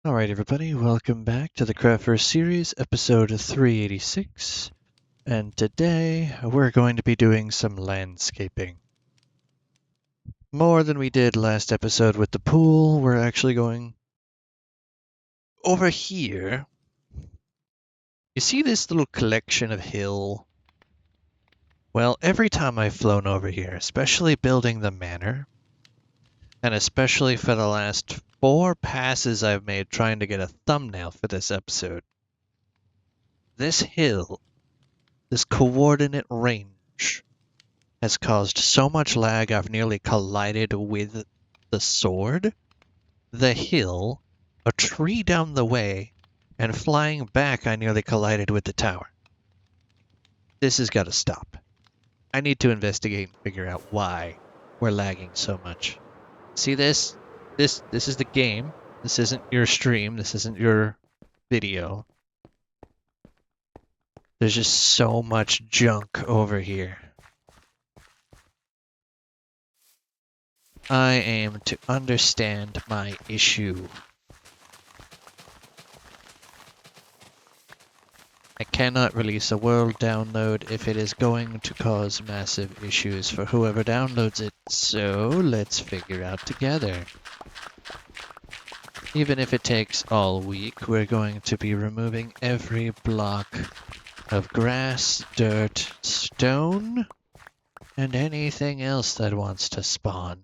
Alright everybody, welcome back to the Craftverse series, episode 386, and today we're going to be doing some landscaping. More than we did last episode with the pool, we're actually going over here. You see this little collection of hill? Well, every time I've flown over here, especially building the manor, and especially for the last 4 passes I've made trying to get a thumbnail for this episode, this hill, this coordinate range, has caused so much lag I've nearly collided with the sword, the hill, a tree down the way, and flying back I nearly collided with the tower. This has got to stop. I need to investigate and figure out why we're lagging so much. See this? This is the game. This isn't your stream. This isn't your video. There's just so much junk over here. I aim to understand my issue. I cannot release a world download if it is going to cause massive issues for whoever downloads it, so let's figure out together. Even if it takes all week, we're going to be removing every block of grass, dirt, stone, and anything else that wants to spawn.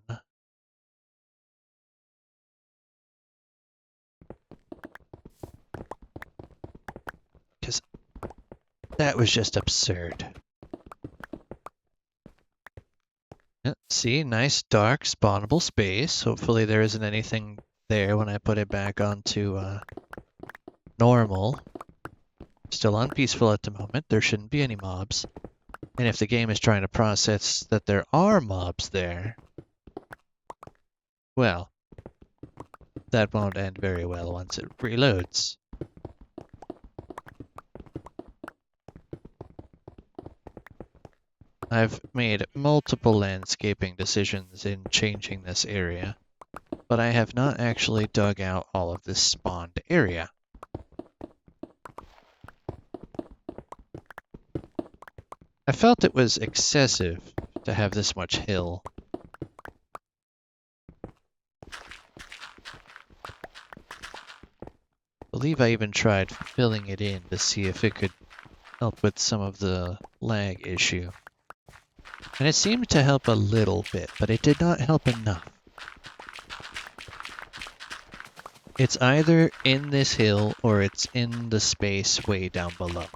Because that was just absurd. See, nice dark spawnable space. Hopefully there isn't anything there when I put it back onto normal. Still unpeaceful at the moment. There shouldn't be any mobs. And if the game is trying to process that there are mobs there, well, that won't end very well once it reloads. I've made multiple landscaping decisions in changing this area, but I have not actually dug out all of this spawned area. I felt it was excessive to have this much hill. I believe I even tried filling it in to see if it could help with some of the lag issue. And it seemed to help a little bit, but it did not help enough. It's either in this hill or it's in the space way down below.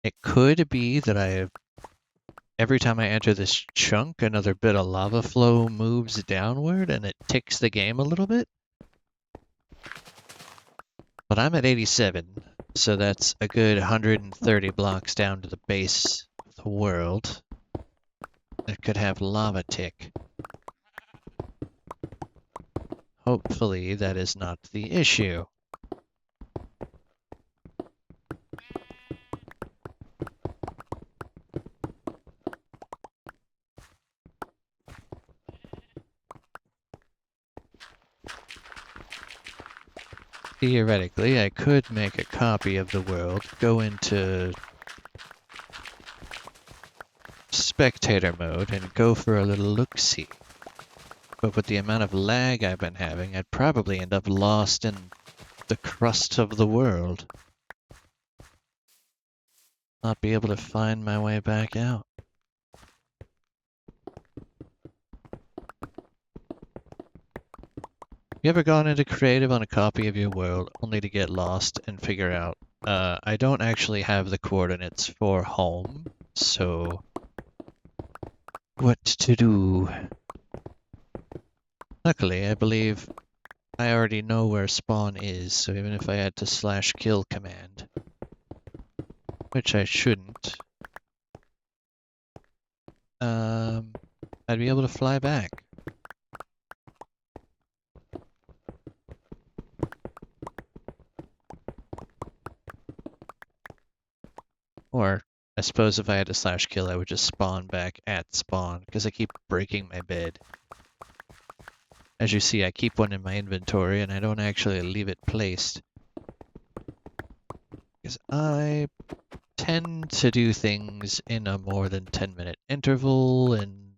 It could be that every time I enter this chunk, another bit of lava flow moves downward and it ticks the game a little bit. But I'm at 87, so that's a good 130 blocks down to the base of the world that could have lava tick. Hopefully that is not the issue. Theoretically, I could make a copy of the world, go into spectator mode, and go for a little look-see. But with the amount of lag I've been having, I'd probably end up lost in the crust of the world. Not be able to find my way back out. You ever gone into creative on a copy of your world only to get lost and figure out, I don't actually have the coordinates for home, so what to do? Luckily, I believe I already know where spawn is, so even if I had to /kill command, which I shouldn't, I'd be able to fly back. Or, I suppose if I had to /kill, I would just spawn back at spawn, because I keep breaking my bed. As you see, I keep one in my inventory and I don't actually leave it placed. Because I tend to do things in a more than 10-minute interval and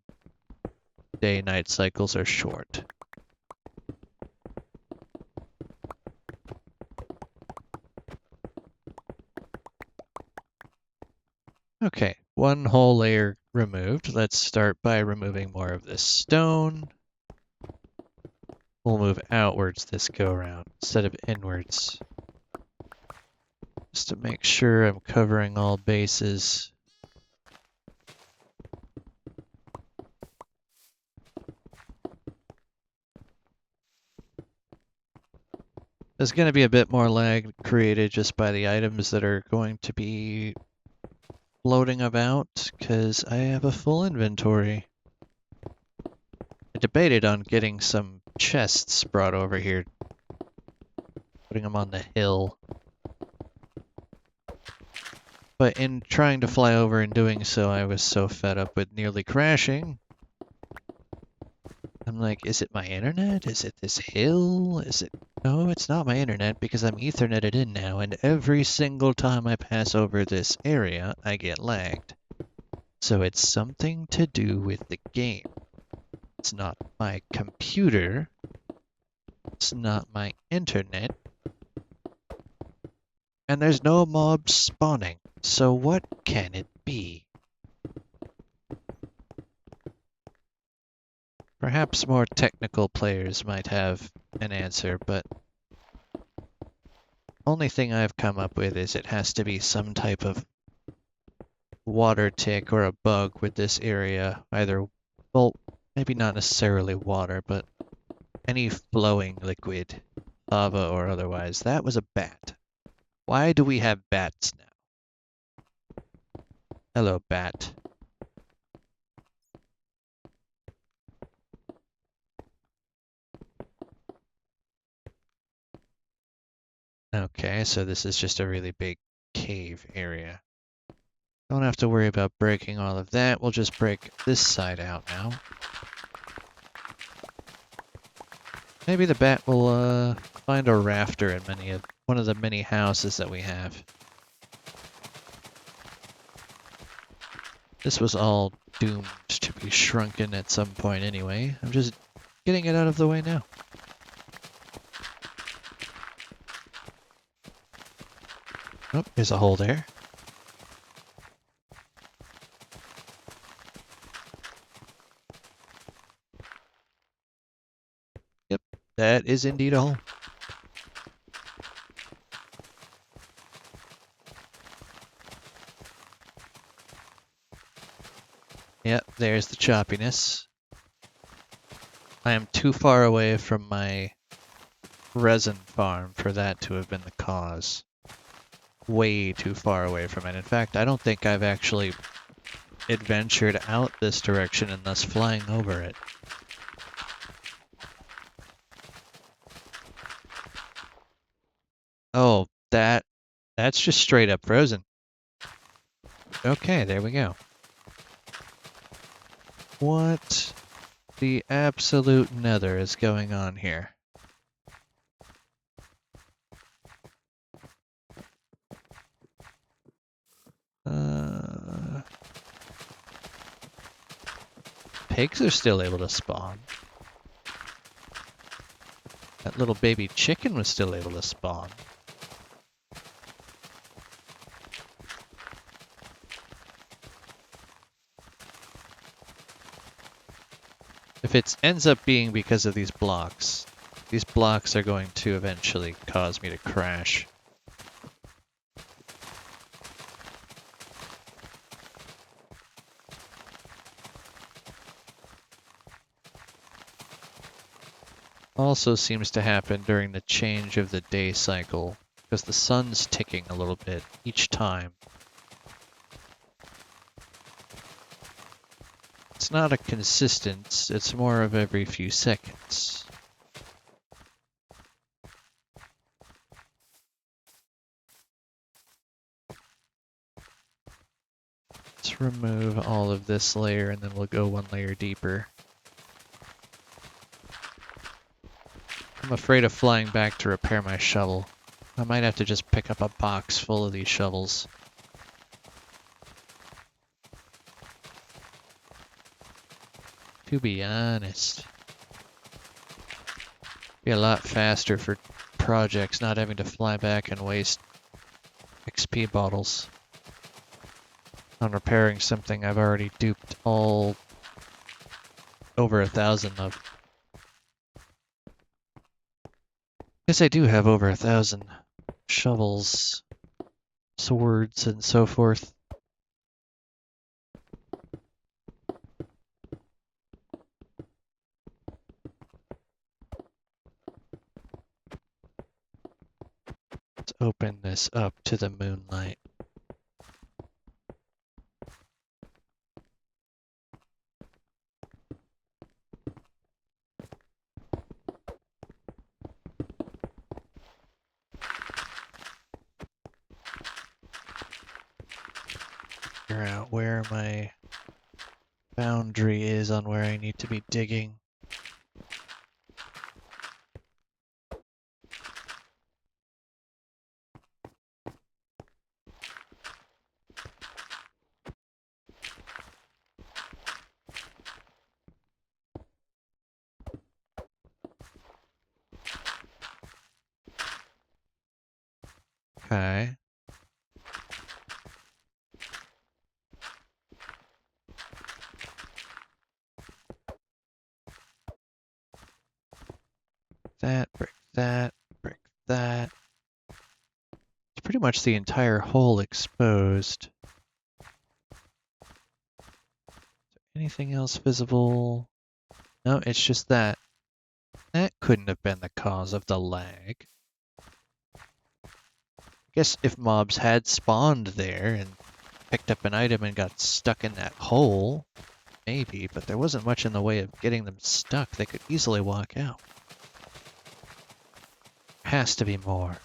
day-night cycles are short. Okay, one whole layer removed. Let's start by removing more of this stone. We'll move outwards this go around instead of inwards. Just to make sure I'm covering all bases. There's going to be a bit more lag created just by the items that are going to be floating about because I have a full inventory. I debated on getting some chests brought over here, putting them on the hill. But in trying to fly over and doing so, I was so fed up with nearly crashing. I'm like, is it my internet? Is it this hill? Is it... No, it's not my internet because I'm Ethernetted in now, and every single time I pass over this area, I get lagged. So it's something to do with the game. It's not my computer. It's not my internet. And there's no mobs spawning. So what can it be? Perhaps more technical players might have an answer, but only thing I've come up with is it has to be some type of water tick or a bug with this area. Either, well, maybe not necessarily water, but any flowing liquid, lava or otherwise. That was a bat. Why do we have bats now? Hello, bat. Okay, so this is just a really big cave area. Don't have to worry about breaking all of that. We'll just break this side out now. Maybe the bat will find a rafter in one of the many houses that we have. This was all doomed to be shrunken at some point anyway. I'm just getting it out of the way now. Oh, there's a hole there. Yep, that is indeed a hole. Yep, there's the choppiness. I am too far away from my resin farm for that to have been the cause. Way too far away from it. In fact, I don't think I've actually adventured out this direction and thus flying over it. Oh, that's just straight up frozen. Okay, there we go. What the absolute nether is going on here? Pigs are still able to spawn. That little baby chicken was still able to spawn. If it ends up being because of these blocks are going to eventually cause me to crash. Also seems to happen during the change of the day cycle, because the sun's ticking a little bit each time. It's not a consistent, it's more of every few seconds. Let's remove all of this layer and then we'll go one layer deeper. I'm afraid of flying back to repair my shovel. I might have to just pick up a box full of these shovels. To be honest. Be a lot faster for projects not having to fly back and waste XP bottles on repairing something I've already duped all over 1,000 of. Guess I do have over 1,000 shovels, swords, and so forth. Let's open this up to the moonlight. Figure out where my boundary is on where I need to be digging. Okay. That, brick that, brick that. It's pretty much the entire hole exposed. Anything else visible? No, it's just that. That couldn't have been the cause of the lag. I guess if mobs had spawned there and picked up an item and got stuck in that hole, maybe, but there wasn't much in the way of getting them stuck. They could easily walk out. Has to be more.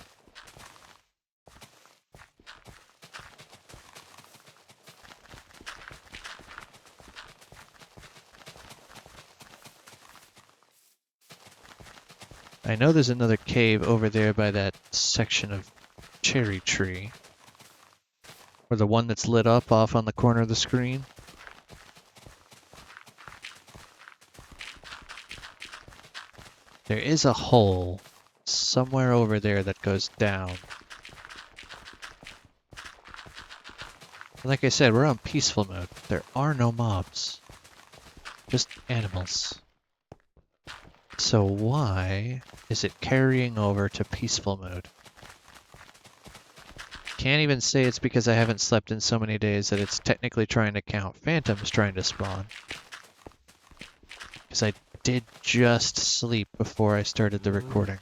I know there's another cave over there by that section of cherry tree. Or the one that's lit up off on the corner of the screen. There is a hole somewhere over there that goes down. Like I said, we're on peaceful mode. There are no mobs. Just animals. So why is it carrying over to peaceful mode? Can't even say it's because I haven't slept in so many days that it's technically trying to count phantoms trying to spawn. Because I did just sleep before I started the recording.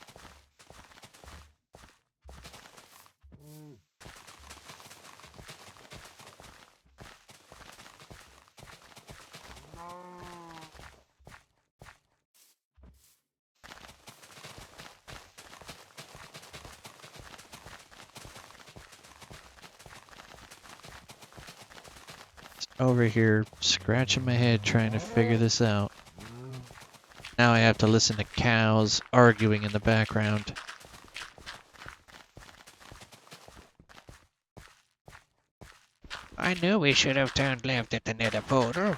Over here, scratching my head trying to figure this out. Now I have to listen to cows arguing in the background. I knew we should have turned left at the nether portal.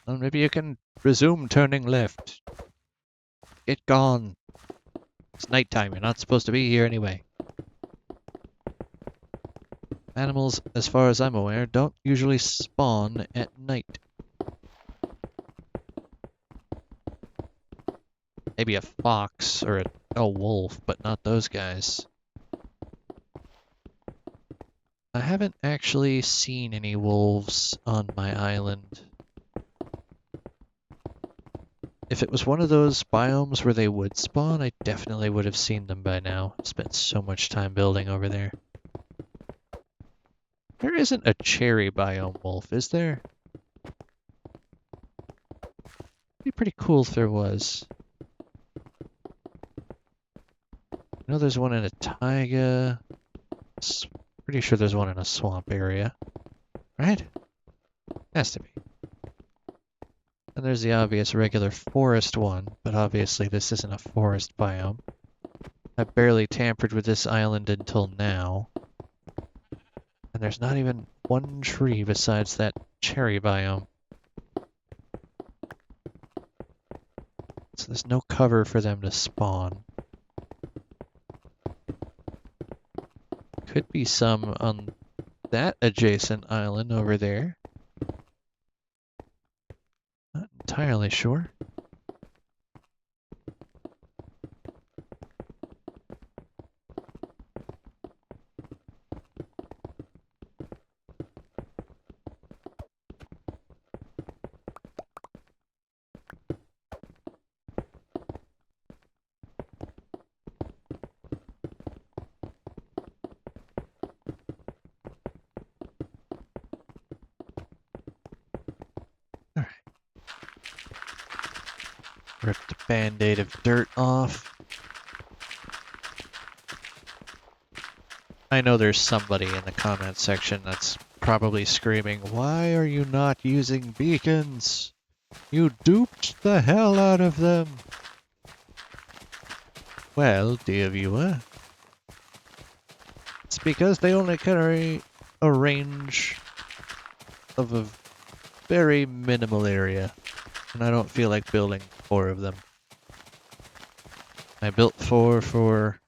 Well, maybe you can resume turning left. Get gone. It's nighttime, you're not supposed to be here anyway. Animals, as far as I'm aware, don't usually spawn at night. Maybe a fox or a wolf, but not those guys. I haven't actually seen any wolves on my island. If it was one of those biomes where they would spawn, I definitely would have seen them by now. I've spent so much time building over there. There isn't a cherry biome wolf, is there? It'd be pretty cool if there was. I know there's one in a taiga. Pretty sure there's one in a swamp area. Right? Has to be. And And there's the obvious regular forest one, but obviously this isn't a forest biome. I barely tampered with this island until now. And there's not even one tree besides that cherry biome. So there's no cover for them to spawn. Could be some on that adjacent island over there. Not entirely sure. Alright. Rip the band-aid of dirt off. I know there's somebody in the comment section that's probably screaming, "Why are you not using beacons? You duped the hell out of them." Well, dear viewer, it's because they only carry a range of a very minimal area, and I don't feel like building 4 of them. I built 4 for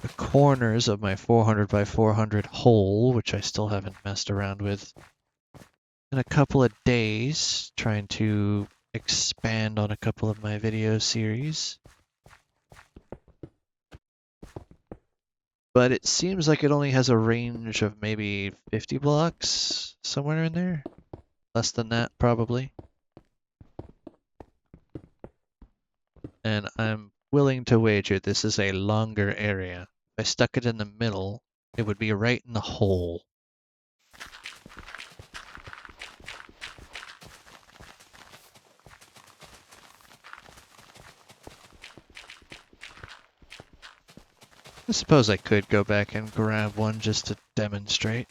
the corners of my 400 by 400 hole, which I still haven't messed around with in a couple of days, trying to expand on a couple of my video series. But it seems like it only has a range of maybe 50 blocks, somewhere in there. Less than that, probably. And I'm willing to wager this is a longer area. If I stuck it in the middle, it would be right in the hole. I suppose I could go back and grab one just to demonstrate.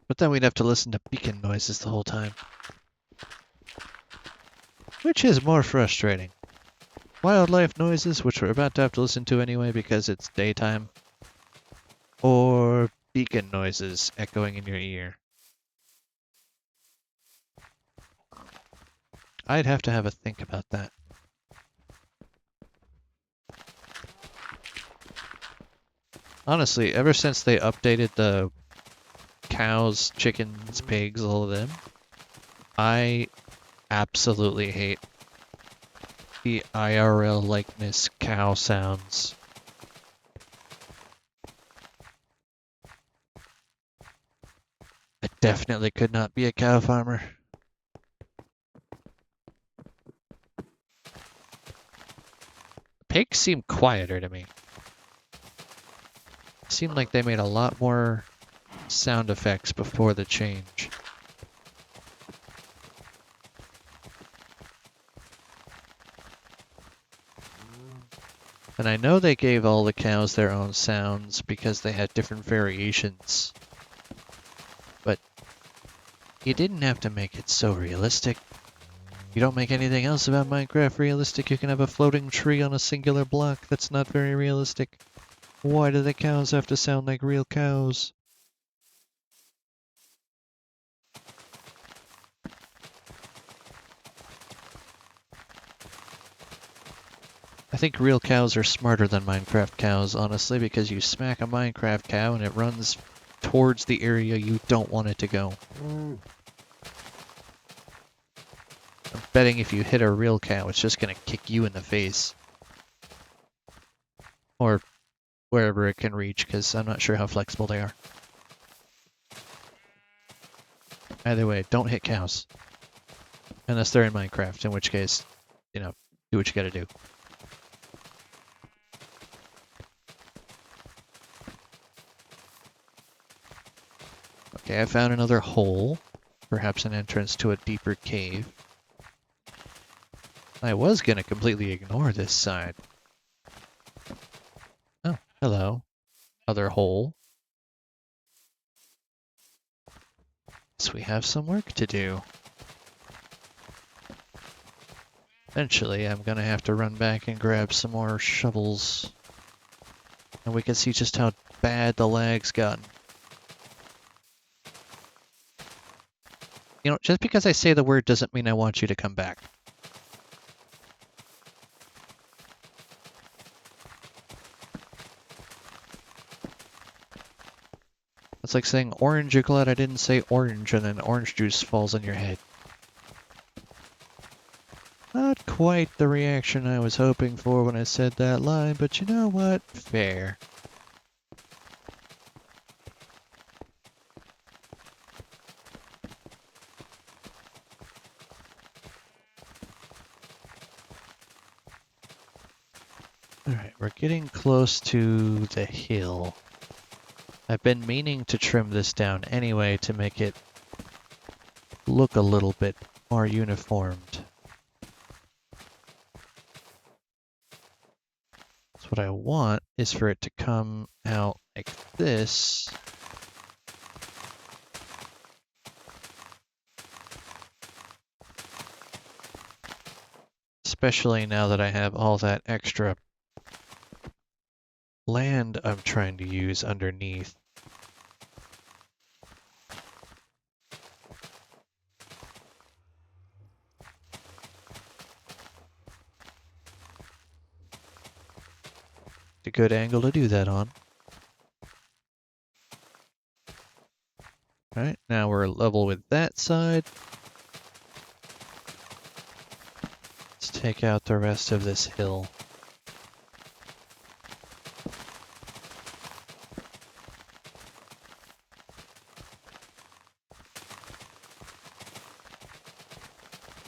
But then we'd have to listen to beacon noises the whole time. Which is more frustrating. Wildlife noises, which we're about to have to listen to anyway because it's daytime. Or beacon noises echoing in your ear. I'd have to have a think about that. Honestly, ever since they updated the cows, chickens, pigs, all of them, I absolutely hate the IRL likeness cow sounds. I definitely could not be a cow farmer. Pigs seem quieter to me. Seemed like they made a lot more sound effects before the change. And I know they gave all the cows their own sounds because they had different variations. But you didn't have to make it so realistic. You don't make anything else about Minecraft realistic. You can have a floating tree on a singular block. That's not very realistic. Why do the cows have to sound like real cows? I think real cows are smarter than Minecraft cows, honestly, because you smack a Minecraft cow and it runs towards the area you don't want it to go. I'm betting if you hit a real cow, it's just going to kick you in the face. Or wherever it can reach, because I'm not sure how flexible they are. Either way, don't hit cows. Unless they're in Minecraft, in which case, you know, do what you gotta do. Okay, I found another hole. Perhaps an entrance to a deeper cave. I was gonna completely ignore this side. Oh, hello. Other hole. So we have some work to do. Eventually, I'm gonna have to run back and grab some more shovels. And we can see just how bad the lag's gotten. You know, just because I say the word doesn't mean I want you to come back. It's like saying orange, you're glad I didn't say orange, and then orange juice falls on your head. Not quite the reaction I was hoping for when I said that line, but you know what? Fair. Alright, we're getting close to the hill. I've been meaning to trim this down anyway to make it look a little bit more uniformed. So what I want is for it to come out like this. Especially now that I have all that extra land I'm trying to use underneath. A good angle to do that on. Alright, now we're level with that side. Let's take out the rest of this hill.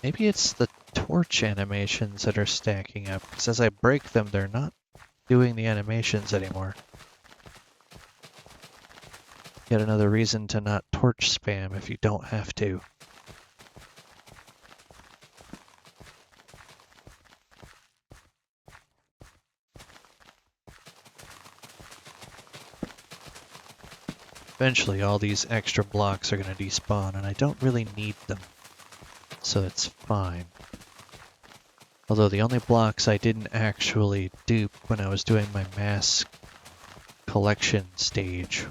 Maybe it's the torch animations that are stacking up, because as I break them, they're not doing the animations anymore. Yet another reason to not torch spam if you don't have to. Eventually all these extra blocks are going to despawn, and I don't really need them, so it's fine. Although the only blocks I didn't actually dupe when I was doing my mass collection stage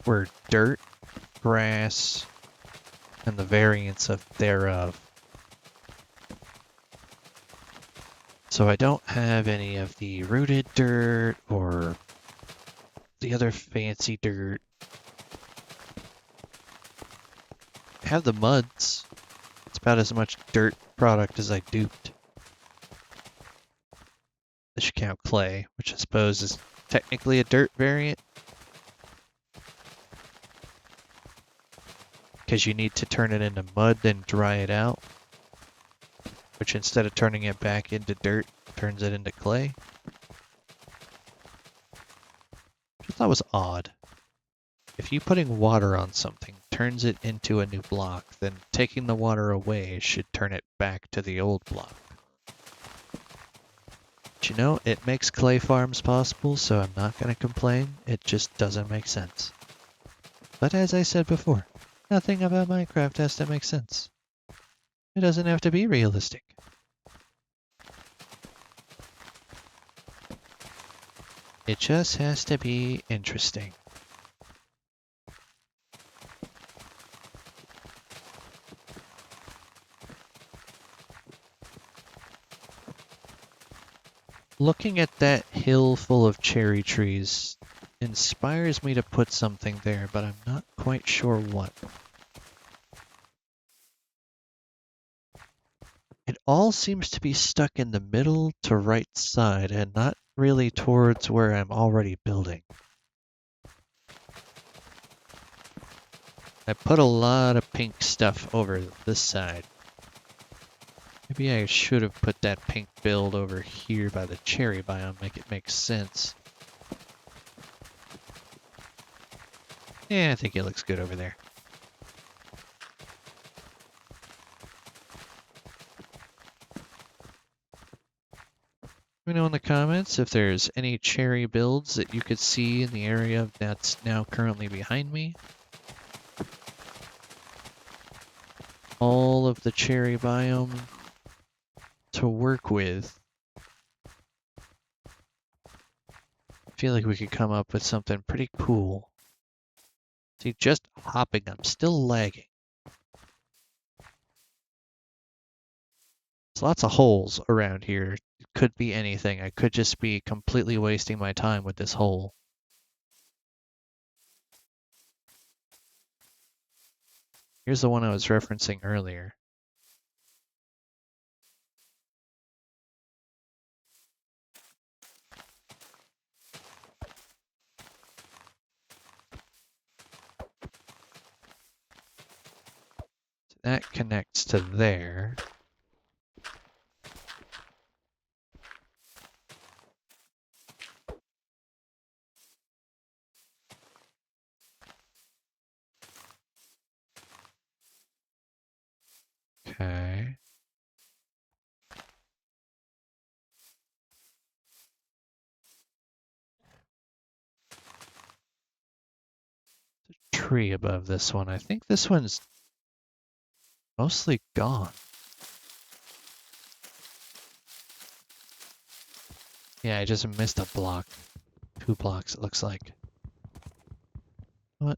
were dirt, grass, and the variants thereof. So I don't have any of the rooted dirt or the other fancy dirt. I have the muds. It's about as much dirt product as I duped. This should count clay, which I suppose is technically a dirt variant. Because you need to turn it into mud, then dry it out. Which instead of turning it back into dirt, turns it into clay. Which I thought was odd. If you putting water on something turns it into a new block, then taking the water away should turn it back to the old block. But you know, it makes clay farms possible, so I'm not going to complain. It just doesn't make sense. But as I said before, nothing about Minecraft has to make sense. It doesn't have to be realistic. It just has to be interesting. Looking at that hill full of cherry trees inspires me to put something there, but I'm not quite sure what. It all seems to be stuck in the middle to right side and not really towards where I'm already building. I put a lot of pink stuff over this side. Maybe I should have put that pink build over here by the cherry biome, make it make sense. Yeah, I think it looks good over there. Let me know in the comments if there's any cherry builds that you could see in the area that's now currently behind me. all of the cherry biome to work with. I feel like we could come up with something pretty cool. See, just hopping, I'm still lagging. There's lots of holes around here. It could be anything. I could just be completely wasting my time with this hole. Here's the one I was referencing earlier. So that connects to there. Okay. Tree above this one. I think this one's mostly gone. Yeah, I just missed a block. 2 blocks, it looks like. What?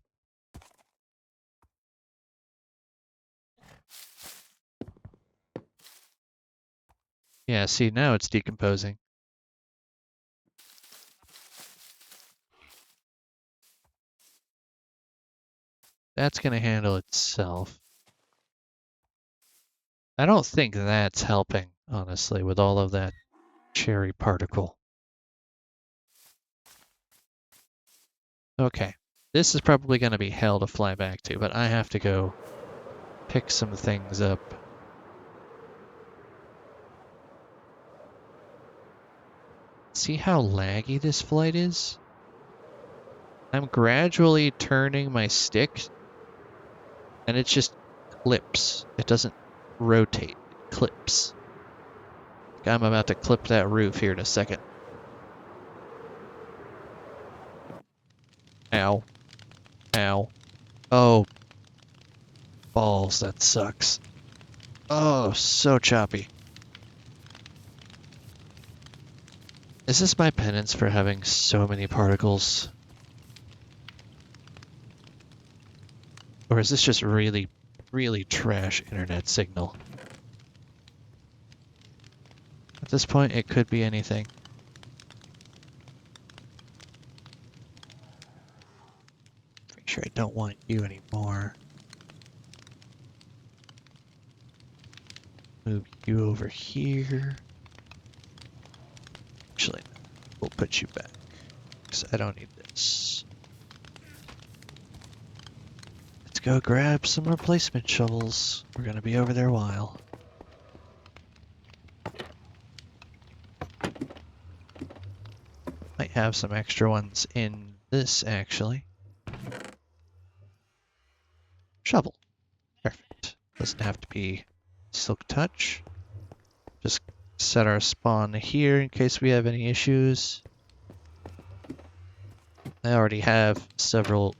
Yeah, see, now it's decomposing. That's going to handle itself. I don't think that's helping, honestly, with all of that cherry particle. Okay, this is probably going to be hell to fly back to, but I have to go pick some things up. See how laggy this flight is? I'm gradually turning my stick, and it just clips. It doesn't rotate, it clips. I'm about to clip that roof here in a second. Ow. Ow. Oh, balls, that sucks. Oh, so choppy. Is this my penance for having so many particles? Or is this just really, really trash internet signal? At this point, it could be anything. Pretty sure I don't want you anymore. Move you over here. Actually, we'll put you back, because I don't need this. Let's go grab some replacement shovels. We're gonna be over there a while. Might have some extra ones in this, actually. Shovel. Perfect. Doesn't have to be silk touch. Just set our spawn here in case we have any issues. I already have several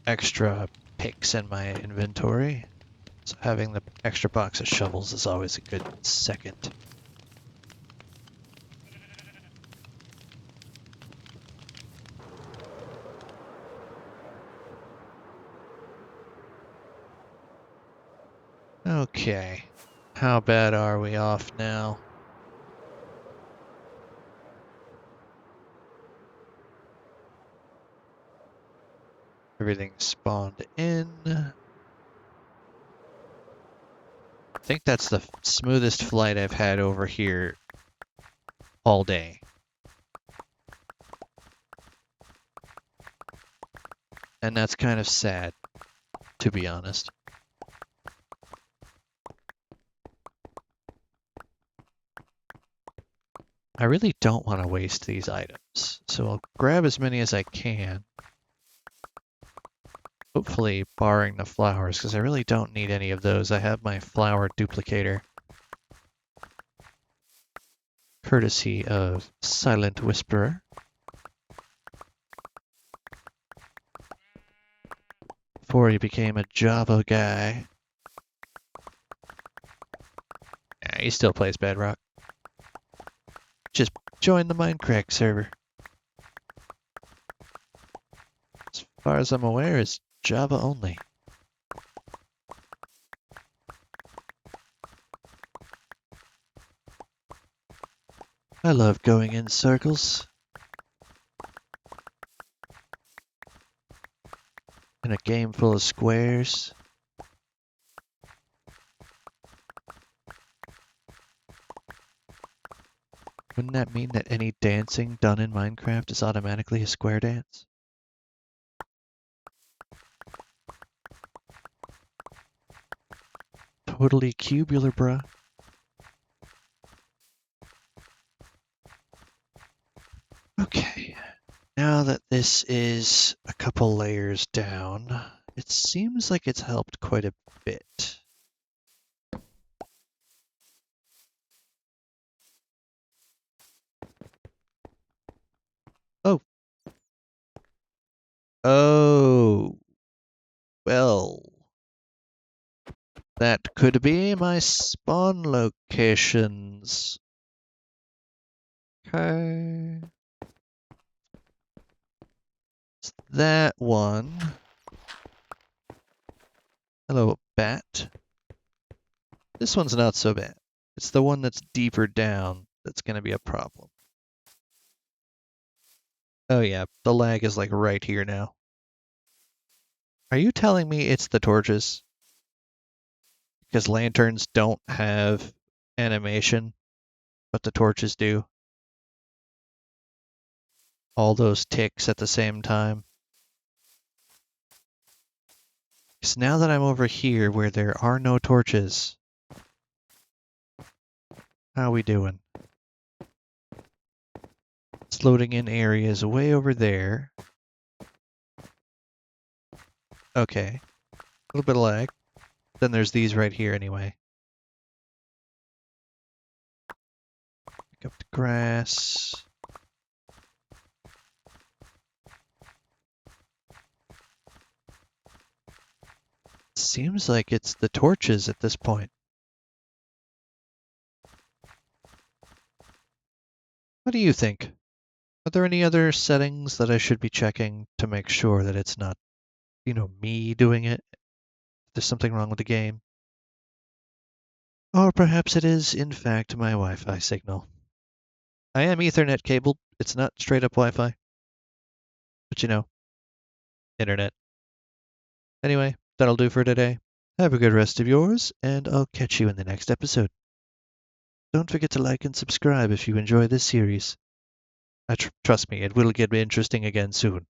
extra picks in my inventory, so having the extra box of shovels is always a good second. Okay, how bad are we off now? Everything's spawned in. I think that's the smoothest flight I've had over here all day. And that's kind of sad, to be honest. I really don't want to waste these items, so I'll grab as many as I can. Hopefully barring the flowers, because I really don't need any of those. I have my flower duplicator. Courtesy of Silent Whisperer. Before he became a Java guy. he still plays Bedrock. Just join the Minecraft server. As far as I'm aware, it's Java only. I love going in circles. In a game full of squares. Wouldn't that mean that any dancing done in Minecraft is automatically a square dance? Totally cubular, bruh. Okay, now that this is a couple layers down, it seems like it's helped quite a bit. Oh. Oh. Well. That could be my spawn locations. Okay. It's that one. Hello, bat. This one's not so bad. It's the one that's deeper down that's going to be a problem. Oh yeah, the lag is like right here now. Are you telling me it's the torches? Because lanterns don't have animation, but the torches do. All those ticks at the same time. Because now that I'm over here where there are no torches, how we doing? It's loading in areas way over there. Okay. A little bit of lag. Then there's these right here anyway. Pick up the grass. Seems like it's the torches at this point. What do you think? Are there any other settings that I should be checking to make sure that it's not, me doing it? If there's something wrong with the game? Or perhaps it is, in fact, my Wi-Fi signal. I am Ethernet cabled. It's not straight up Wi-Fi. But internet. Anyway, that'll do for today. Have a good rest of yours, and I'll catch you in the next episode. Don't forget to like and subscribe if you enjoy this series. Trust me, it will get interesting again soon.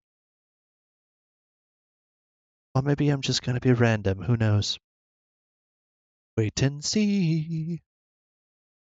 Or maybe I'm just gonna be random, who knows? Wait and see.